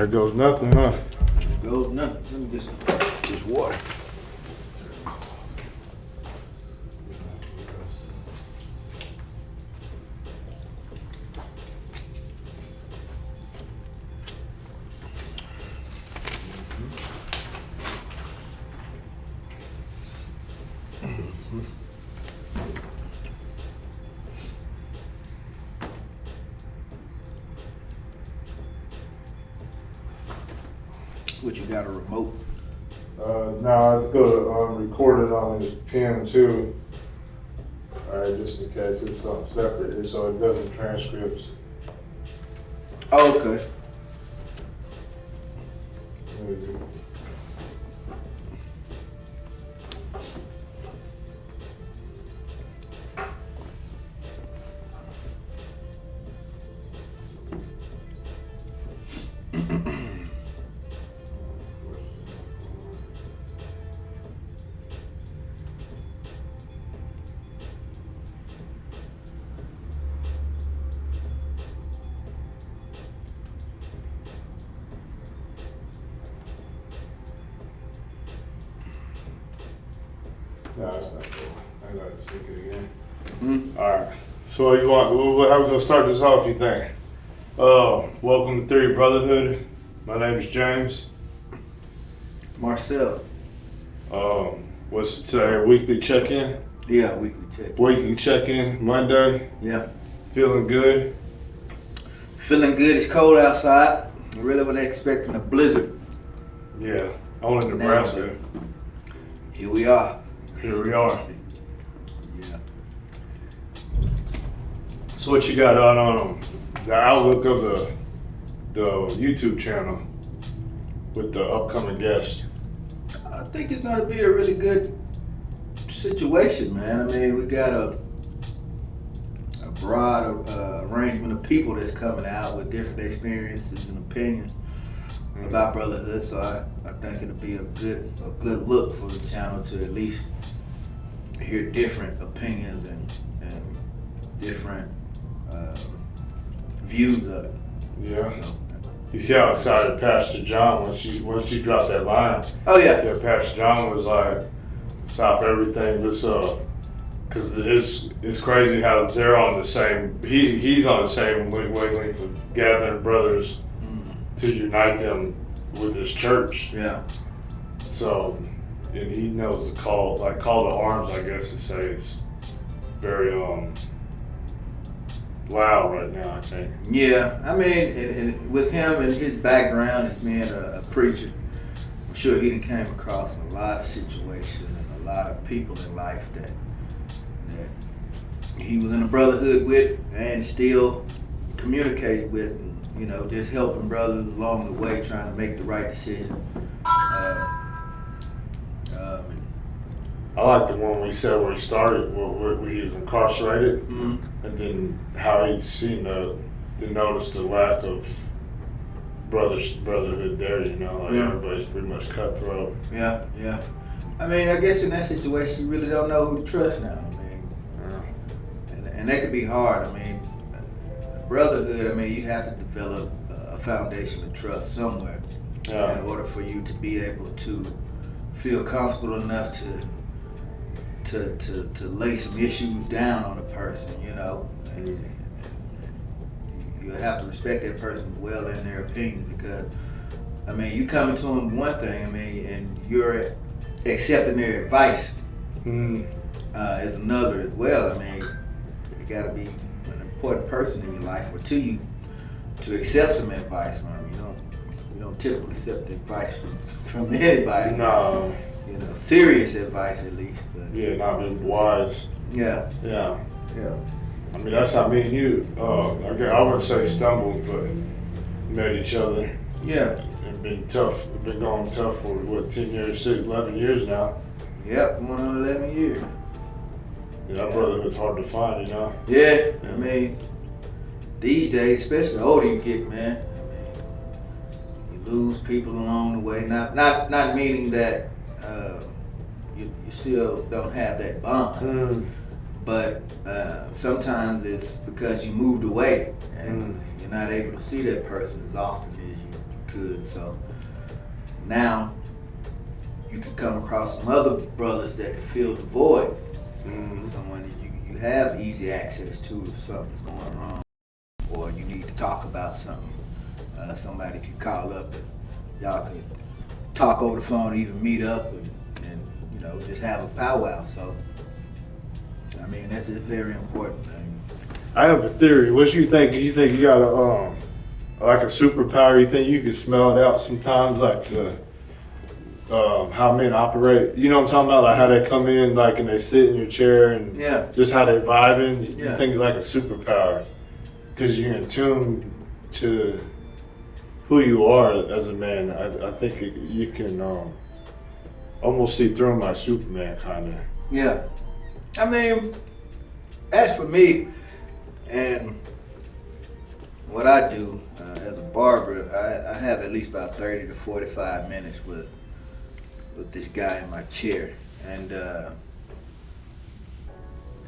There goes nothing, huh? Goes nothing. Let me get this water. What, you got a remote? No, it's good. Record it on his pen too. Alright, just in case it's something separate, so it doesn't transcripts. Oh, okay. Maybe. No, it's not cool. I gotta speak it again. Alright. So you want, how we gonna start this off, you think? Welcome to Theory Brotherhood. My name is James. Marcell. What's today, weekly check-in? Yeah, weekly check. Weekly check-in, Monday. Yeah. Feeling good? Feeling good. It's cold outside. I really wasn't expecting a blizzard. Yeah. Only Nebraska. Here we are. Here we are. Yeah. So what you got on the outlook of the YouTube channel with the upcoming guests? I think it's going to be a really good situation, man. I mean, we got a broad arrangement of people that's coming out with different experiences and opinions about brotherhood. So I think it'll be a good look for the channel to at least hear different opinions and different views of it. Yeah. You see how excited Pastor John once you dropped that line. Oh yeah. Yeah, Pastor John was like, stop everything. This because it's crazy how they're on the same. He's on the same wavelength of gathering brothers to unite them with his church. Yeah. So, and he knows the call to arms, I guess to say. It's very loud right now, I think. Yeah, I mean, and with him and his background as being a preacher, I'm sure he done came across a lot of situations and a lot of people in life that he was in a brotherhood with and still communicates with, and, just helping brothers along the way, trying to make the right decision. I like the one we said where he started, where he was incarcerated, and then how he seemed to notice the lack of brotherhood there. Everybody's pretty much cutthroat. Yeah. I mean, I guess in that situation, you really don't know who to trust now. I mean, and that could be hard. I mean, brotherhood. I mean, you have to develop a foundation of trust somewhere in order for you to be able to feel comfortable enough to lay some issues down on a person, and you have to respect that person well in their opinion, because, I mean, you coming to them one thing, I mean, and you're accepting their advice is another as well. I mean, you got to be an important person in your life, or to you, to accept some advice from them. You don't typically accept advice from anybody. No. Serious advice at least. But yeah, not being wise. Yeah. I mean, that's how me and you, I wouldn't say stumbled, but met each other. Yeah. And been tough. Been going tough for 10 years, 11 years now. Yep, going on 11 years. Yeah, that brotherhood's hard to find, Yeah, I mean, these days, especially the older you get, man, I mean, you lose people along the way. Not meaning that you still don't have that bond, but sometimes it's because you moved away and you're not able to see that person as often as you could. So now you can come across some other brothers that can fill the void. Someone that you have easy access to if something's going wrong, or you need to talk about something. Somebody can call up and y'all can talk over the phone, even meet up and just have a powwow. So I mean, that's a very important thing. I have a theory. What you think? You think you got a like a superpower? You think you can smell it out sometimes, like the how men operate? You know what I'm talking about? Like how they come in, like, and they sit in your chair, and just how they vibing. You think it's like a superpower because you're in tune to who you are as a man. I think you can almost see through my Superman kind of. Yeah, I mean, as for me and what I do as a barber, I have at least about 30 to 45 minutes with this guy in my chair, and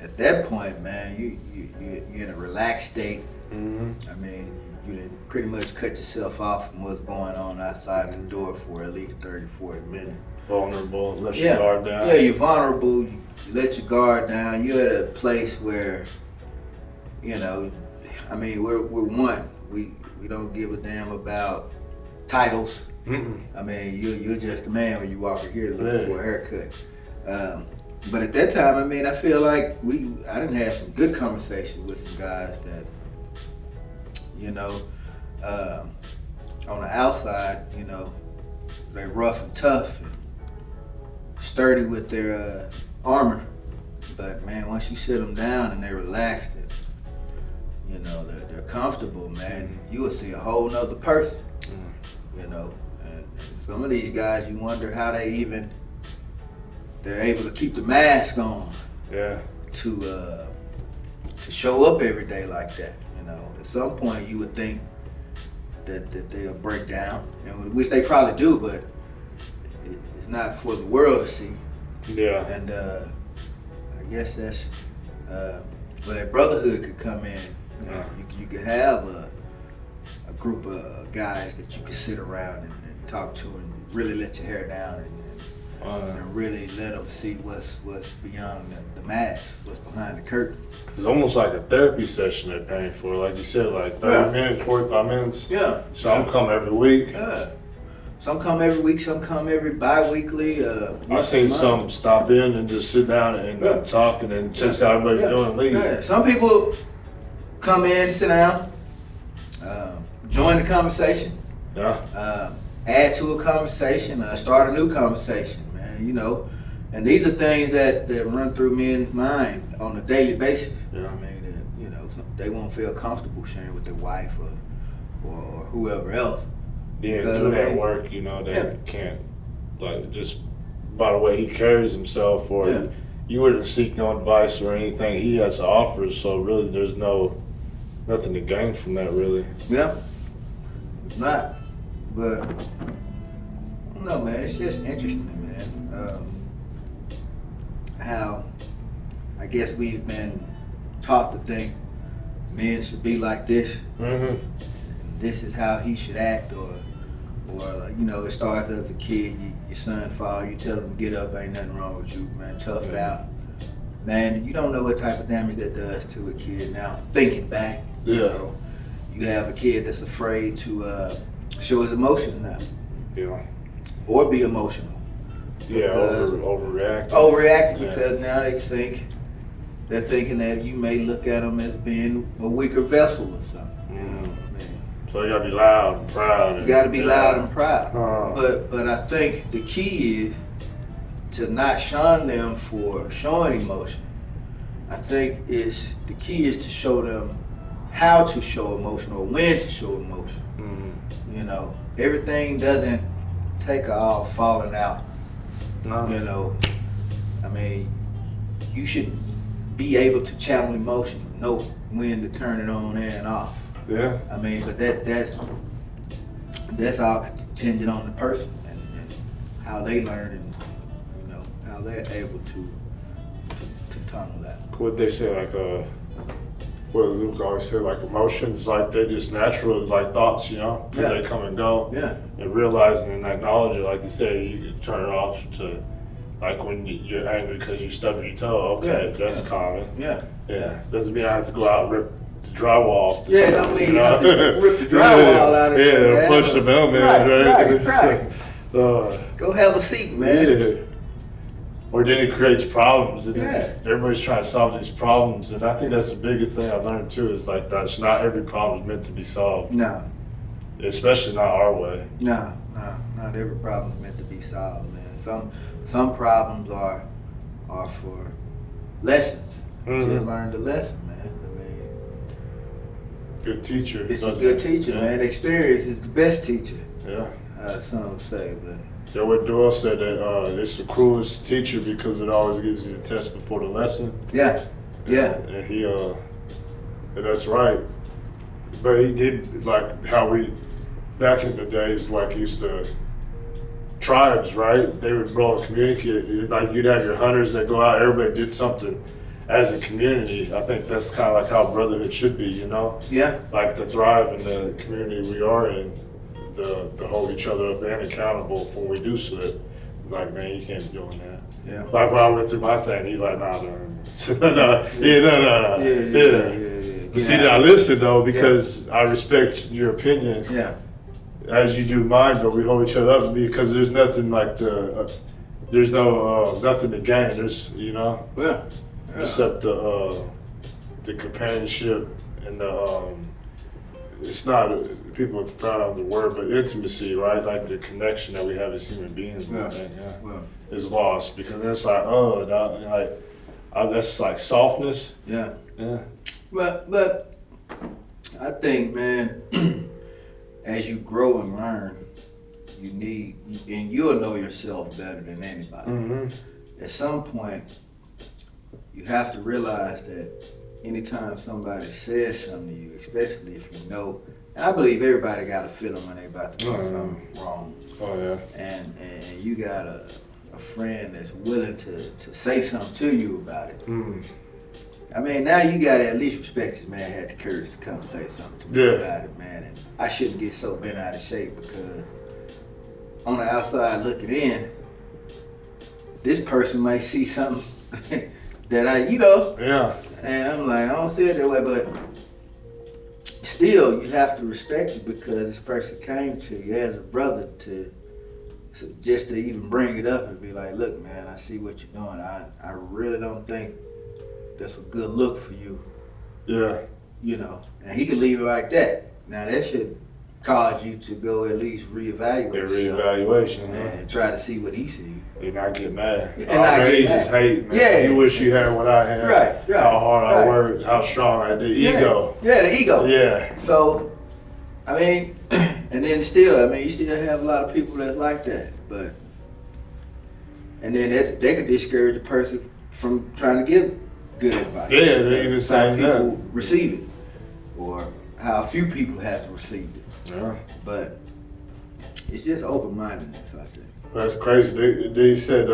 at that point, man, you're in a relaxed state. I mean, you didn't pretty much cut yourself off from what's going on outside the door for at least 30, 40 minutes. Vulnerable, let your guard down. Yeah, you're vulnerable. You let your guard down. You're at a place where, I mean, we're one. We don't give a damn about titles. I mean, you're just a man when you walk in here looking for a haircut. But at that time, I mean, I feel like I didn't have some good conversations with some guys that, on the outside, they're rough and tough and sturdy with their armor. But man, once you sit them down and they're relaxed and, they're comfortable, man, you will see a whole nother person, And some of these guys, you wonder how they're able to keep the mask on. Yeah. To show up every day like that. At some point you would think that they'll break down, which they probably do, but it's not for the world to see. Yeah. And I guess that's where that brotherhood could come in. You could have a group of guys that you could sit around and talk to and really let your hair down and really let them see what's beyond the mask, what's behind the curtain. It's almost like a therapy session they're paying for, like you said, like 30 minutes, 45 minutes. Yeah. Some come every week. Yeah. Some come every week, some come every bi-weekly. I've seen some stop in and just sit down and talk and then just how everybody's doing and leave. Yeah. Some people come in, sit down, join the conversation. Yeah. Add to a conversation, start a new conversation, man, And these are things that run through men's minds on a daily basis. Yeah. I mean, they won't feel comfortable sharing with their wife or whoever else. Yeah, do that work, they can't, like, just by the way he carries himself, or you wouldn't seek no advice or anything he has to offer, so really there's nothing to gain from that, really. Yeah, it's not. But, I don't know, man, it's just interesting, man, how I guess we've been taught to think men should be like this. This is how he should act, or it starts as a kid, your son fall, you tell him to get up, ain't nothing wrong with you, man, tough it out. Man, you don't know what type of damage that does to a kid now, thinking back. You have a kid that's afraid to show his emotions now. Yeah. Or be emotional. Yeah, overreacting. Overreacting because now they're thinking that you may look at them as being a weaker vessel or something. So you gotta be loud and proud. You gotta be loud and proud. But I think the key is to not shun them for showing emotion. I think the key is to show them how to show emotion or when to show emotion. Everything doesn't take all falling out. No. I mean, you should be able to channel emotion, know when to turn it on and off. Yeah. I mean, but that's all contingent on the person and how they learn and how they're able to tunnel that. What they say, like what Luke always said, like emotions, like they just natural, like thoughts, you know, 'cause they come and go. Yeah. And realizing and acknowledging, like you said, you can turn it off to, like when you're angry because you stubbed your toe. Okay, that's common. Yeah. Doesn't mean I have to go out and rip the drywall off. Yeah, don't mean you have to rip the drywall out of it. Yeah, or push the mailman. Right. So, go have a seat, man. Yeah. Or then it creates problems, and Yeah. everybody's trying to solve these problems, and I think that's the biggest thing I learned too. Is like that's not every problem is meant to be solved. No. Especially not our way. No, not every problem is meant to be solved, man. Some problems are for lessons. Mm-hmm. Just learn the lesson, man. I mean, Good teacher. it's a good teacher, man. Experience is the best teacher. Yeah. Some would say, but. Yeah, what Doyle said that it's the cruelest teacher because it always gives you a test before the lesson. Yeah. And he and that's right. But he did like how we back in the days like used to tribes, right? They would go and communicate. Like you'd have your hunters that go out, everybody did something as a community. I think that's kind of like how brotherhood should be, you know? Yeah. Like to thrive in the community we are in, to hold each other up and accountable for when we do slip. Like, man, you can't be doing that. Yeah. Like when I went through my thing, he's like, nah, no. No. Yeah. But see, I listen though because I respect your opinion. Yeah. As you do mine, but we hold each other up because there's nothing like there's no nothing to gain. There's Yeah. except the companionship and it's not people frown on the word, but intimacy, right? Like the connection that we have as human beings, is lost because it's like that's like softness. Yeah. Yeah. But I think, man, as you grow and learn, and you'll know yourself better than anybody. Mm-hmm. At some point, you have to realize that anytime somebody says something to you, especially if you know, and I believe everybody got a feeling when they about to do something wrong. Oh yeah. And you got a friend that's willing to say something to you about it. Mm. I mean, now you gotta at least respect this man had the courage to come say something to me about it, man. And I shouldn't get so bent out of shape because on the outside looking in, this person might see something that Yeah. And I'm like, I don't see it that way, but still, you have to respect it because this person came to you as a brother just to even bring it up and be like, look, man, I see what you're doing. I really don't think that's a good look for you. Yeah. And he could leave it like that. Now that should cause you to go at least reevaluate yourself. Reevaluation, and try to see what he sees. And not get mad. And not get mad. Just hate, man. Yeah. You wish you had what I had. Right. How hard I worked, how strong I did. Ego. Yeah, the ego. Yeah. So, I mean, and then still, you still have a lot of people that's like that. And then they could discourage a person from trying to give good advice. Yeah, they even say how people receive it, or how few people have received it. Yeah. But it's just open-mindedness, I think. That's crazy. They said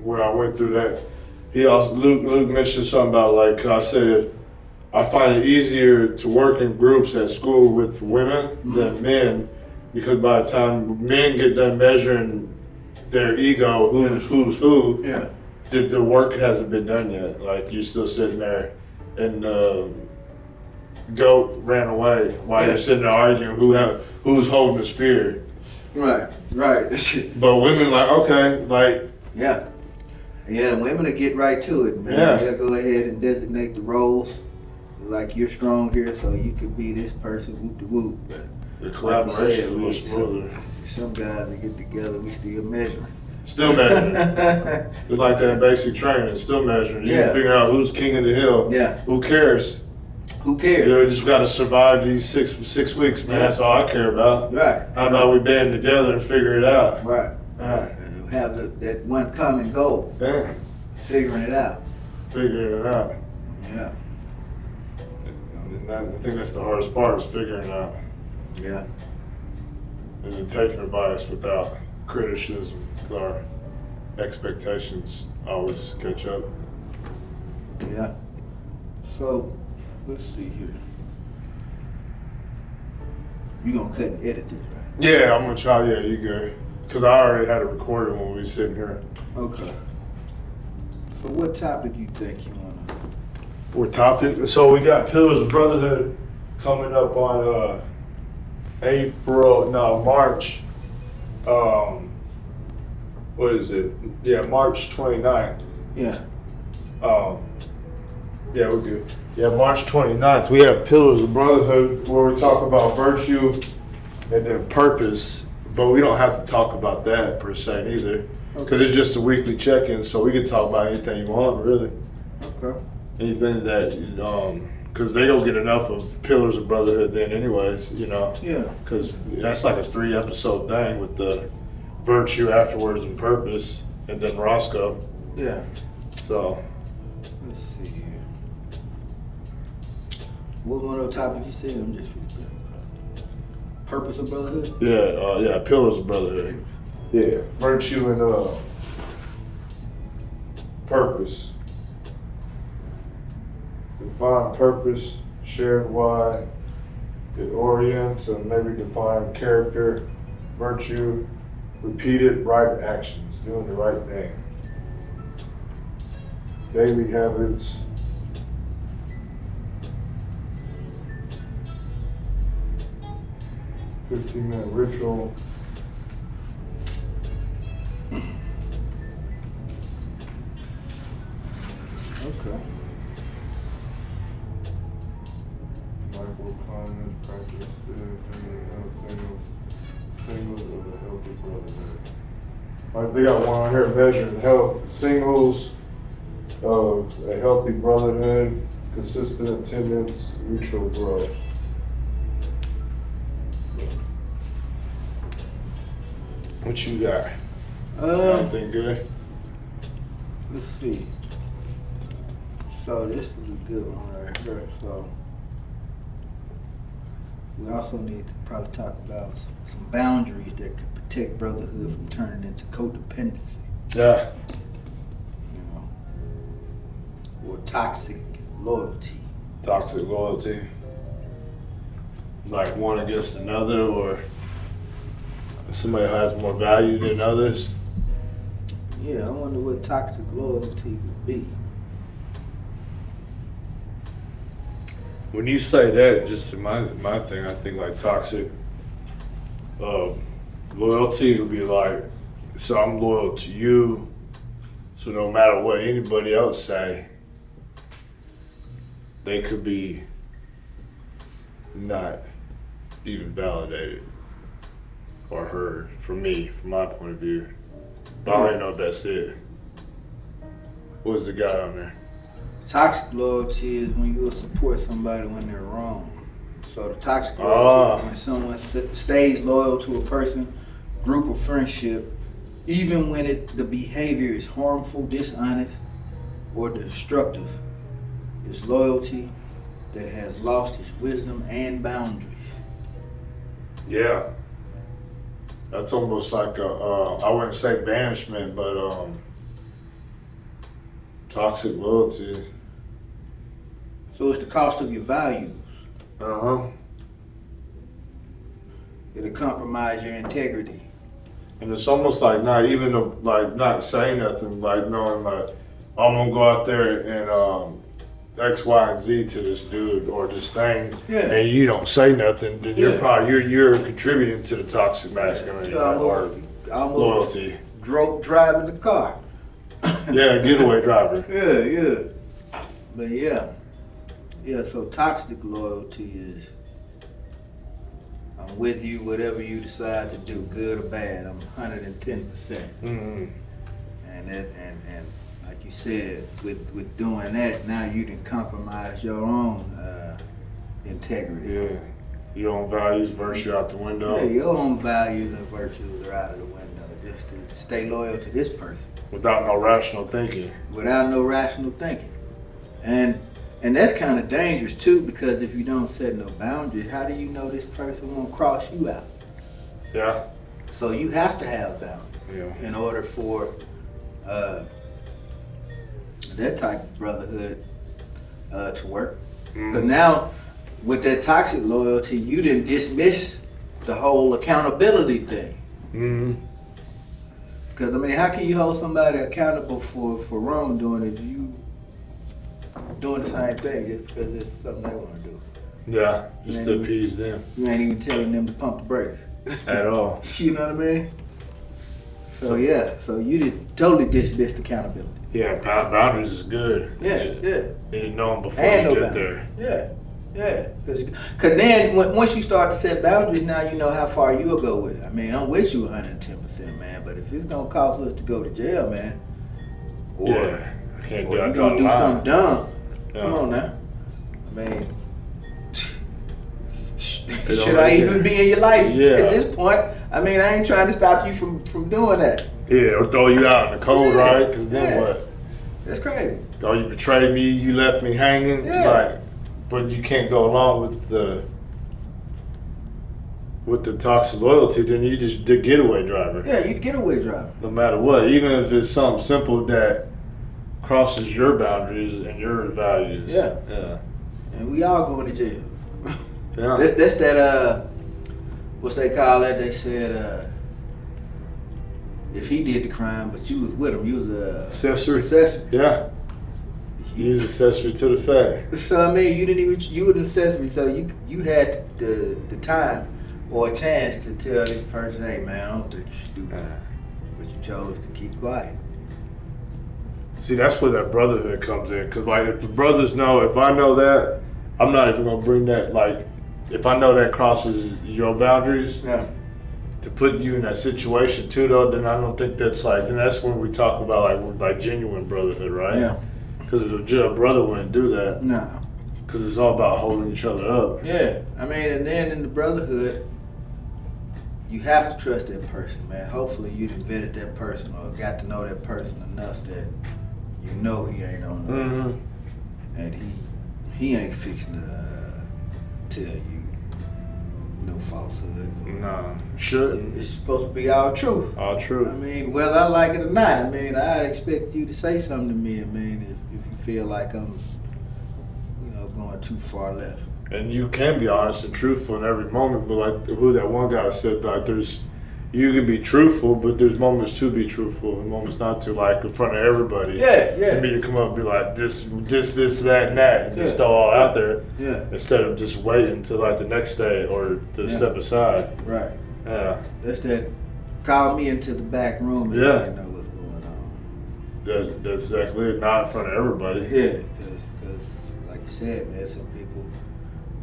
when I went through that, Luke mentioned something about like I said, I find it easier to work in groups at school with women than men because by the time men get done measuring their ego, who's who, the work hasn't been done yet. Like you're still sitting there, and goat ran away while you're sitting there arguing who's holding the spear. Right. But women Yeah, the women will get right to it, man. Yeah. They'll go ahead and designate the roles. Like you're strong here, so you could be this person, whoop de whoop. But the collaboration is much smoother. Some guys that get together, we still measuring. Still measuring. It's like that basic training, still measuring. You can figure out who's king of the hill. Yeah. Who cares? Who cares? You just got to survive these six weeks, man. That's all I care about. Right. How about we band together and figure it out? Right. And you have that one common goal. Yeah. Figuring it out. Figuring it out. Yeah. And I think that's the hardest part is figuring it out. Yeah. And then taking advice without criticism. Our expectations always catch up. Yeah. So, Let's see here. You gonna cut and edit this, right? Yeah, I'm gonna try. Yeah, you good. Cause I already had it recorded when we was sitting here. Okay. So what topic you think you wanna? What topic? So we got Pillars of Brotherhood coming up on March. What is it? Yeah, March 29th. Yeah. Yeah, we're good. Yeah, March 29th, we have Pillars of Brotherhood where we talk about virtue and then purpose, but we don't have to talk about that per se either, because it's just a weekly check-in, so we can talk about anything you want, really. Okay. Anything that, because they don't get enough of Pillars of Brotherhood then anyways, Yeah. because that's like a 3-episode thing with the virtue afterwards and purpose, and then Roscoe. Yeah. So. Let's see here. What one of the topics you said? I'm just purpose of brotherhood? Yeah, Pillars of Brotherhood. Yeah, virtue and purpose. Define purpose, shared why, it orients and maybe define character, virtue, repeated right actions, doing the right thing. Daily habits. "15-minute ritual." Okay. Microclimate, practice, singles of a healthy brotherhood. Like they got one on here measuring health, singles of a healthy brotherhood, consistent attendance, mutual growth. What you got? Anything good? Let's see. So this is a good one right here. So we also need to probably talk about some boundaries that could protect brotherhood from turning into codependency. Yeah. Or toxic loyalty. Toxic loyalty. Like one against another, or somebody has more value than others. Yeah, I wonder what toxic loyalty would be. When you say that, just in my thing, I think like toxic loyalty would be like, so I'm loyal to you, so no matter what anybody else say, they could be not even validated or heard from me, from my point of view. But I don't know if that's it. What's the guy on there? Toxic loyalty is when you will support somebody when they're wrong. So the toxic loyalty is when someone stays loyal to a person, group, or friendship, even when the behavior is harmful, dishonest, or destructive. It's loyalty that has lost its wisdom and boundaries. Yeah. That's almost like I wouldn't say banishment, but toxic loyalty. So it's the cost of your values. It'll compromise your integrity. And it's almost like not even not saying nothing, like knowing like I'm gonna go out there and X, Y, and Z to this dude or this thing, and you don't say nothing, then you're probably you're contributing to the toxic masculinity or loyalty. Driving the car. Yeah, getaway driver. Yeah. But yeah. So toxic loyalty is I'm with you, whatever you decide to do, good or bad. I'm 110%. Mm-hmm. And like you said, with doing that, now you can compromise your own integrity. Yeah, your own values, virtue out the window. Yeah, your own values and virtues are out of the window just to stay loyal to this person. Without no rational thinking. Without no rational thinking. And that's kind of dangerous too, because if you don't set no boundaries, how do you know this person won't cross you out? Yeah. So you have to have boundaries in order for that type of brotherhood to work. Because now, with that toxic loyalty, you didn't dismiss the whole accountability thing. Mm-hmm. Because, I mean, how can you hold somebody accountable for wrongdoing if you doing the same thing just because it's something they want to do? Yeah, just to appease them. You ain't even telling them to pump the brakes. At all. You know what I mean? So yeah, so you did totally dismiss accountability. Yeah, boundaries is good. Yeah. You didn't know them before And you no get boundaries. there. Yeah. Cause then once you start to set boundaries, now you know how far you'll go with it. I mean, I'm with you 110%, man. But if it's gonna cause us to go to jail, man, or I can't you're gonna do something dumb, come on now. I mean, should I even be in your life at this point? I mean, I ain't trying to stop you from doing that. Yeah, or throw you out in the cold, right? Because then what? That's crazy. Oh, you betrayed me, you left me hanging. Yeah. Like, but you can't go along with the toxic loyalty, then you just the getaway driver. Yeah, you the getaway driver. No matter what, even if it's something simple that crosses your boundaries and your values. Yeah. And we all going to jail. Yeah. That's that what's they call that? They said if he did the crime but you was with him, you was accessory. Accessory. Yeah. He's accessory to the fact. So I mean, you were an accessory, so you had the time or a chance to tell this person, hey man, I don't think you should do that. But you chose to keep quiet. See, that's where that brotherhood comes in. Because, like, if the brothers know, if I know that, I'm not even going to bring that, like, if I know that crosses your boundaries, to put you in that situation too, though, then I don't think that's like, then that's when we talk about, like genuine brotherhood, right? Yeah. Because a brother wouldn't do that. No. Because it's all about holding each other up. Yeah. I mean, and then in the brotherhood, you have to trust that person, man. Hopefully you done vetted that person or got to know that person enough that you know he ain't on no. Mm-hmm. And he ain't fixing to tell you no falsehoods. No, shouldn't. It's supposed to be all truth. All truth. I mean, whether I like it or not, I mean, I expect you to say something to me, I mean, if you feel like I'm, going too far left. And you can be honest and truthful in every moment, but like who that one guy said, like you can be truthful, but there's moments to be truthful and moments not to, like in front of everybody. Yeah. To me to come up and be like this, that, and that, and just throw all out there. Yeah. Instead of just waiting till like the next day or to step aside. Right. Yeah. That's that. Call me into the back room and let me know what's going on. That's exactly it. Not in front of everybody. Yeah, because like you said, man, some people,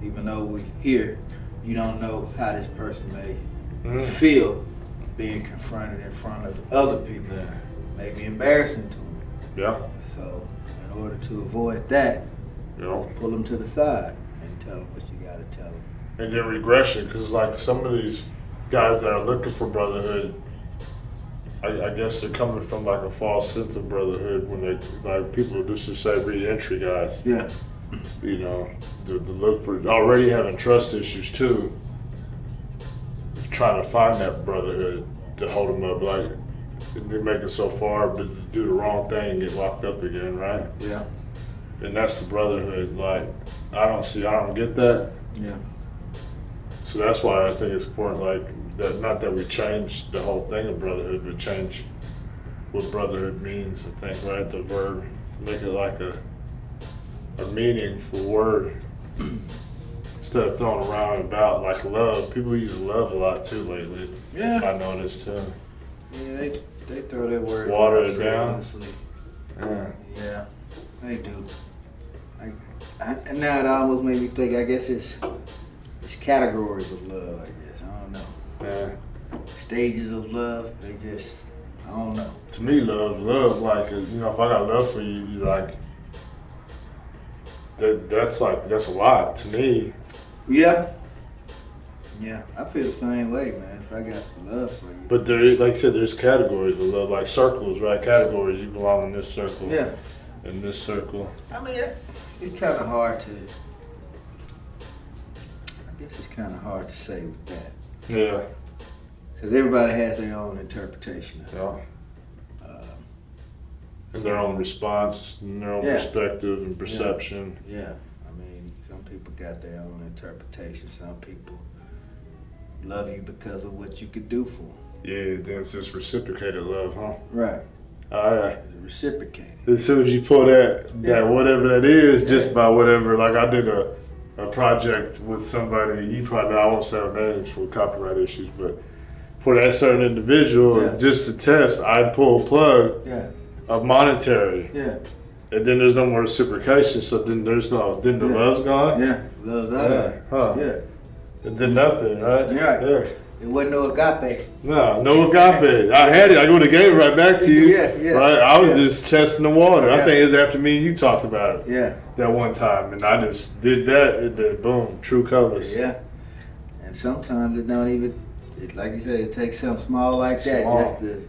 even though we here, you don't know how this person may feel being confronted in front of other people. Yeah. May be embarrassing to them. Yeah. So in order to avoid that, pull them to the side and tell them what you got to tell them. And then regression, because like some of these guys that are looking for brotherhood, I guess they're coming from like a false sense of brotherhood when they, like people just to say re-entry guys. Yeah. To look for, already having trust issues too, trying to find that brotherhood to hold them up, like they make it so far but do the wrong thing and get locked up again, right? Yeah. And that's the brotherhood. Like I don't get that. Yeah. So that's why I think it's important, like that. Not that we change the whole thing of brotherhood, but change what brotherhood means. I think, right? The verb, make it like a meaningful word instead of throwing around about like love. People use love a lot too lately. Yeah. I noticed too. Yeah, they throw that word. Water it down. Honestly. Yeah. Yeah, they do. And now it almost made me think. I guess it's categories of love. I guess I don't know. Yeah. Stages of love. I don't know. To me, love, like if I got love for you, you like that's a lot to me. Yeah. Yeah, I feel the same way, man. If I got some love for you. But there, like I said, there's categories of love, like circles, right? Categories. You belong in this circle. Yeah. In this circle. I mean, it's kind of hard to. I guess it's kind of hard to say with that. Yeah. Because everybody has their own interpretation of it. Yeah. And their own response, and their own perspective and perception. Yeah. I mean, people got their own interpretation. Some people love you because of what you could do for them. Yeah, then it's just reciprocated love, huh? Right. Alright. Reciprocated. As soon as you pull that whatever that is, just by whatever, like I did a project with somebody, you probably know, I won't say their names for copyright issues, but for that certain individual, just to test, I pull a plug of monetary. Yeah. And then there's no more reciprocation, so then the love's gone? Yeah, love's out of there. Huh. Yeah. And then nothing, right? Right. Yeah. It wasn't no agape. No agape. I had it. I would have gave it right back to you. Yeah. Right? I was just testing the water. Yeah. I think it was after me and you talked about it. Yeah. That one time. And I just did that, and then boom, true colors. Yeah. And sometimes it don't even, like you said, it takes something small like that just to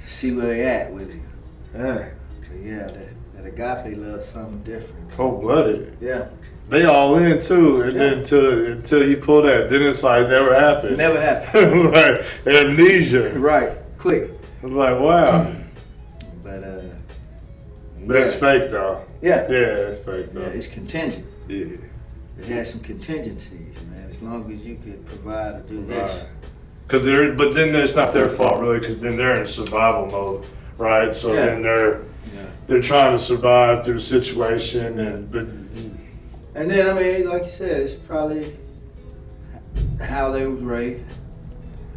see where they at with you. Yeah. But yeah, that agape love is something different. Cold-blooded. Yeah. They all in too, and then until you pull that, then it's like never happened. It never happened. Like amnesia. Right. Quick. I'm like, wow. But That's fake though. Yeah. Yeah, that's fake though. Yeah, it's contingent. Yeah. It has some contingencies, man. As long as you could provide or do this. But then it's not their fault really, because then they're in survival mode, right? So then they're trying to survive through the situation, and then, I mean, like you said, it's probably how they was raised.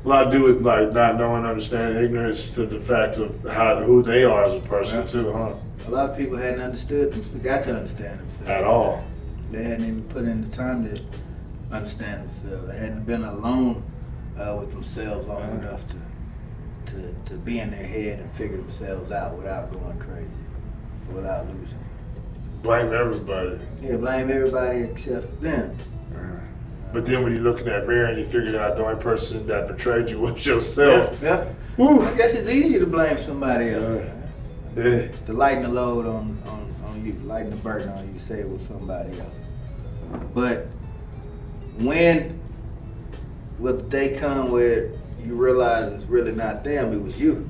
a lot to do with like not knowing, understanding, ignorance to the fact of who they are as a person too, huh? A lot of people hadn't understood got to understand themselves. At all. They hadn't even put in the time to understand themselves. They hadn't been alone with themselves long enough to be in their head and figure themselves out without going crazy, without losing it. Blame everybody. Yeah, blame everybody except them. But then when you look in that mirror and you figure out the only person that betrayed you was yourself. Yeah. I guess it's easy to blame somebody else. Yeah. To lighten the load on you, lighten the burden on you, say it was somebody else. But when the day come where you realize it's really not them, it was you.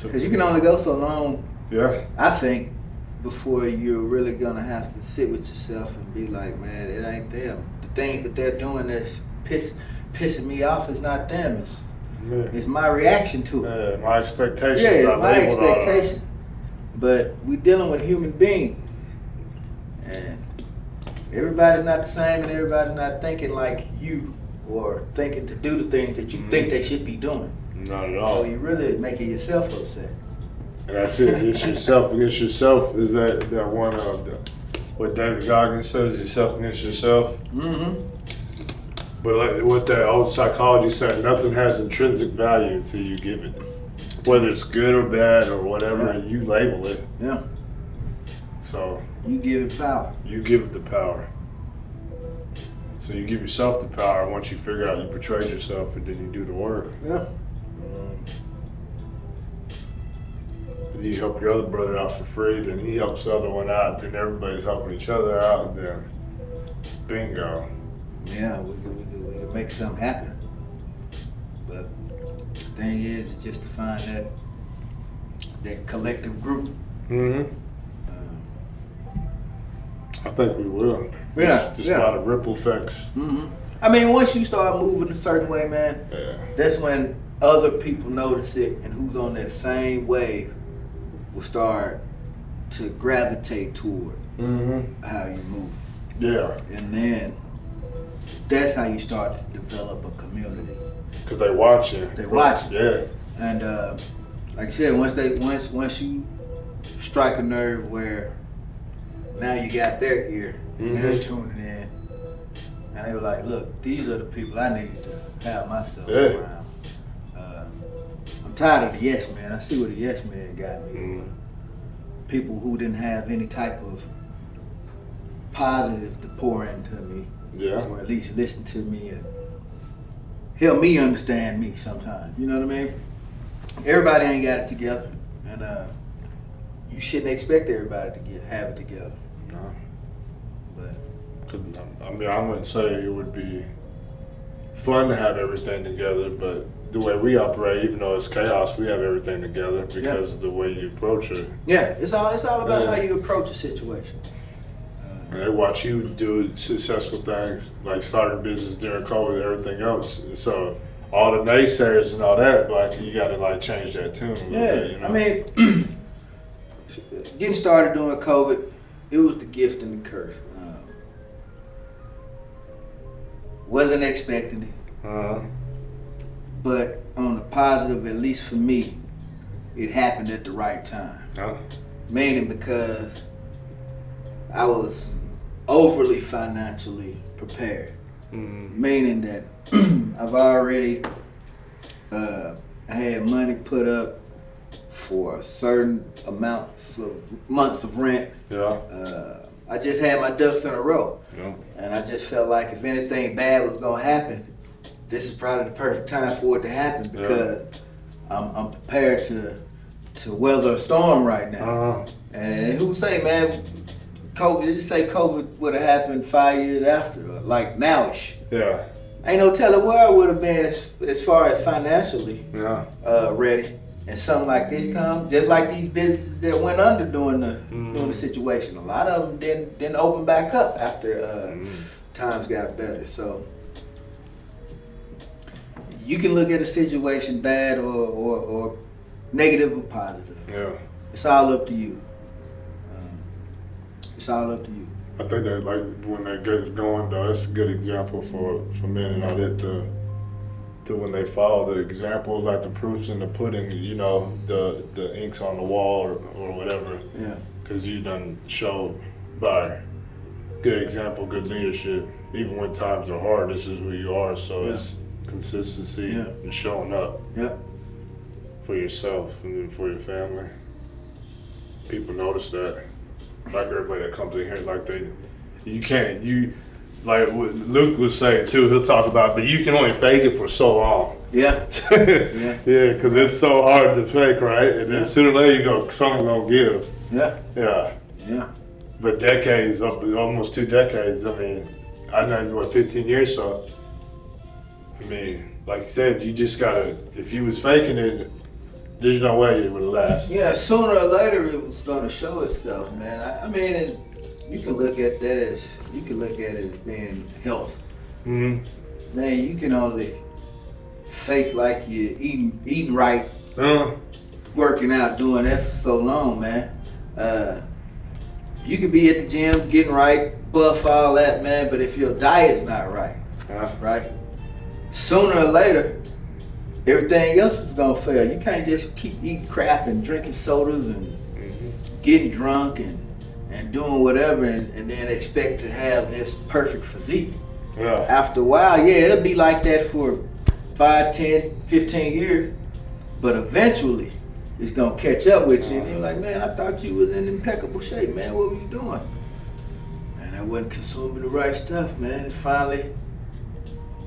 Because you can only go so long, I think, before you're really gonna have to sit with yourself and be like, man, it ain't them. The things that they're doing that's pissing me off is not them. It's my reaction to it. Yeah, my expectations. Yeah, it's my expectation. But we dealing with human beings, and everybody's not the same, and everybody's not thinking like you or thinking to do the things that you think they should be doing. Not at all. So you're really making yourself upset. And that's it. It's yourself against yourself. Is that one of what David Goggins says? Yourself against yourself. Mm-hmm. But like what that old psychology said, nothing has intrinsic value until you give it. Whether it's good or bad or whatever, you label it. Yeah. So you give it power. You give it the power. So you give yourself the power once you figure out you betrayed yourself, and then you do the work. Yeah. You help your other brother out for free, then he helps the other one out, then everybody's helping each other out, and then bingo. Yeah, we could make something happen. But the thing is just to find that collective group. Mm-hmm. I think we will. Yeah. Just a lot of ripple effects. Mm-hmm. I mean, once you start moving a certain way, man, that's when other people notice it, and who's on that same wave will start to gravitate toward how you move. Yeah. And then that's how you start to develop a community. Because they watch you. They watch you. Yeah. And like I said, once you strike a nerve where now you got their ear and they're tuning in, and they were like, look, these are the people I need to have myself around. I'm tired of the yes man. I see where the yes man got me. People who didn't have any type of positive to pour into me, or at least listen to me and help me understand me sometimes. You know what I mean? Everybody ain't got it together, and you shouldn't expect everybody to have it together. No. But I mean, I wouldn't say it would be fun to have everything together, but the way we operate, even though it's chaos, we have everything together because of the way you approach it. Yeah, it's all about how you approach a situation. And they watch you do successful things, like starting business during COVID and everything else. So all the naysayers and all that, like you got to like change that tune a little bit. You know? I mean, getting started during COVID, it was the gift and the curse. Wasn't expecting it, but on the positive, at least for me, it happened at the right time. Meaning because I was overly financially prepared. Meaning that I've already I had money put up for certain months of rent. I just had my ducks in a row. And I just felt like if anything bad was gonna happen, this is probably the perfect time for it to happen because I'm prepared to weather a storm right now. And who say, man, COVID, just say COVID would have happened 5 years after, like nowish. Ain't no telling where I would have been as far as financially ready. And something like this come, just like these businesses that went under during the situation. A lot of them didn't open back up after times got better. So you can look at a situation bad or negative or positive. It's all up to you. It's all up to you. I think that like when that gets going though, it's a good example for men and all that to when they follow the examples, like the proofs in the pudding, you know, the ink's on the wall or whatever. Because you done showed by good example, good leadership. Even when times are hard, this is who you are. So it's consistency and showing up for yourself and then for your family. People notice that. Like everybody that comes in here, like like what Luke was saying too, he'll talk about, but you can only fake it for so long. Because it's so hard to fake, right? And then sooner or later someone gonna give. But decades, almost 2 decades, I mean, I know 15 years, so, I mean, like you said, you just gotta, if you was faking it, there's no way it would last. Sooner or later it was gonna show itself, man. I mean, you can look at that as being health. Man, you can only fake like you're eating right, working out, doing that for so long, man. You could be at the gym, getting right, buff, all that, man, but if your diet's not right, right, sooner or later, everything else is gonna fail. You can't just keep eating crap and drinking sodas and getting drunk and doing whatever and then expect to have this perfect physique. After a while, it'll be like that for 5, 10, 15 years, but eventually it's gonna catch up with you and you're like, man, I thought you was in impeccable shape, man. What were you doing? Man, I wasn't consuming the right stuff, man. It finally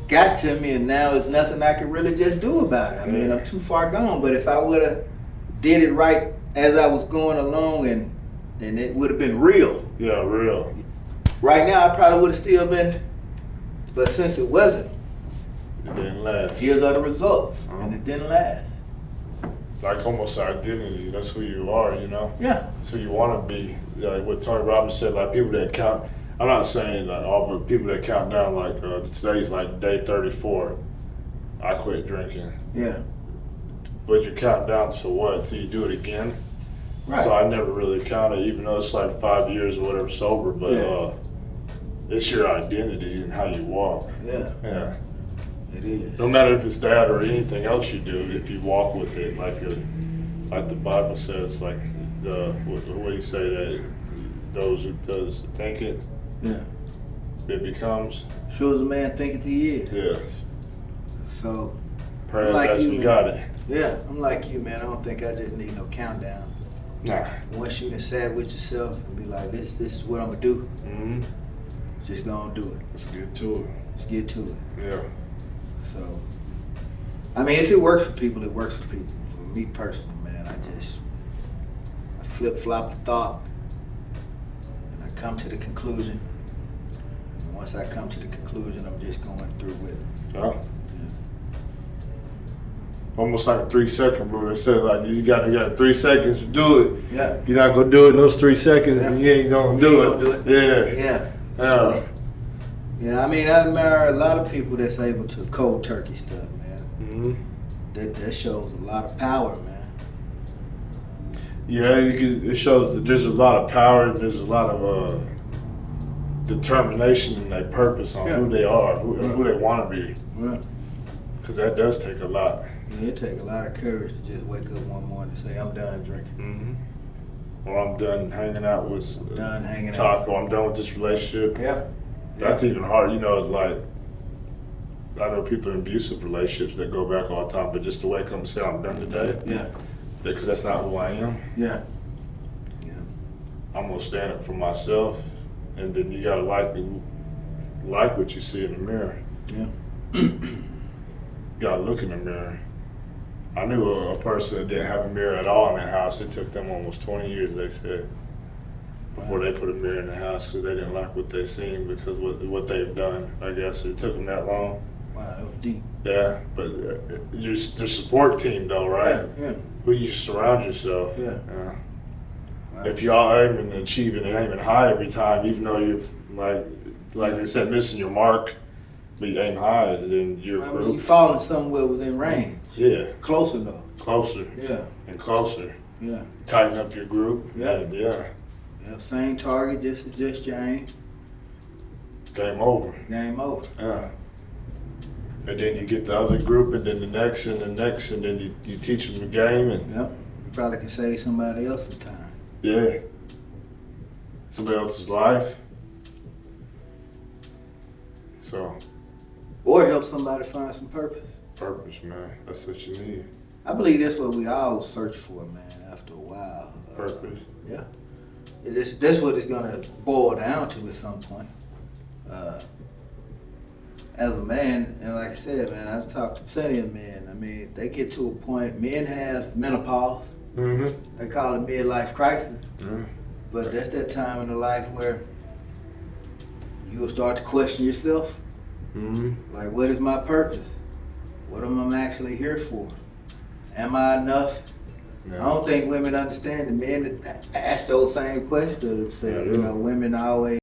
got to me and now there's nothing I can really just do about it. I mean, I'm too far gone, but if I would have did it right as I was going along and it would have been real. Real. Right now I probably would have still been, but since it wasn't, it didn't last. Here's are the results, and it didn't last. Like almost identity, that's who you are, you know? That's who you want to be. Like what Tony Robbins said, like people that count, I'm not saying like all, but people that count down, like today's like day 34, I quit drinking. But you're counting down to what? So you do it again? Right. So I never really counted, even though it's like 5 years or whatever sober, but it's your identity and how you walk. It is. No matter if it's that or anything else you do, if you walk with it, like the Bible says, like what do you say that those who does think it, it becomes. Sure as a man thinketh he is. So, pray like you got it. I'm like you, man. I don't think I just need no countdown. Once you done sat with yourself and be like, this is what I'm gonna do. Just gonna do it. Let's get to it. Let's get to it. So, I mean, if it works for people, it works for people. For me personally, man, I flip-flop the thought and I come to the conclusion. And once I come to the conclusion, I'm just going through with it. almost like a 3-second rule. They said like you got 3 seconds to do it. Yeah. If you're not gonna do it in those 3 seconds, then you ain't gonna do it. Yeah. Yeah, I mean, I admire a lot of people that's able to cold turkey stuff, man. Mm-hmm. That shows a lot of power, man. Yeah, it shows that there's a lot of power. There's a lot of determination and their purpose on who they are, who they want to be. Yeah. Because that does take a lot. Yeah, it takes a lot of courage to just wake up one morning and say, I'm done drinking. Mm-hmm. Or I'm done hanging out with Taco. I'm done with this relationship. Yeah. That's even hard. You know, it's like, I know people in abusive relationships that go back all the time, but just to wake up and say, I'm done today. Yeah. Because that's not who I am. Yeah. Yeah. I'm going to stand up for myself. And then you got to like what you see in the mirror. Yeah. You got to look in the mirror. I knew a person that didn't have a mirror at all in their house. It took them almost 20 years, they said, before they put a mirror in the house because they didn't like what they seen because what they've done. I guess it took them that long. Wow, that was deep. Yeah, but your support team though, right? Yeah. Who you surround yourself. Yeah. Wow. If y'all aiming and achieving and aiming high every time, even though you're like they said, missing your mark, but you aim high, then you're I mean, you falling somewhere within range. Yeah. Closer though. Closer. Yeah. And closer. Yeah. Tighten up your group. Yeah. Yeah. Yeah. Same target, just adjust your aim. Game over. Game over. Yeah. And then you get the other group, and then the next, and the next, and then you teach them the game. And yep. You probably can save somebody else some time. Yeah. Somebody else's life. So. Or help somebody find some purpose. Purpose, man. That's what you need. I believe that's what we all search for, man, after a while. Purpose. Yeah. That's what it's going to boil down to at some point. As a man, and like I said, man, I've talked to plenty of men. I mean, they get to a point, men have menopause. Mm-hmm. They call it midlife crisis. Mm-hmm. But that's that time in the life where you'll start to question yourself. Mm-hmm. Like, what is my purpose? What am I actually here for? Am I enough? Yeah. I don't think women understand the men that ask those same questions themselves. You know, women always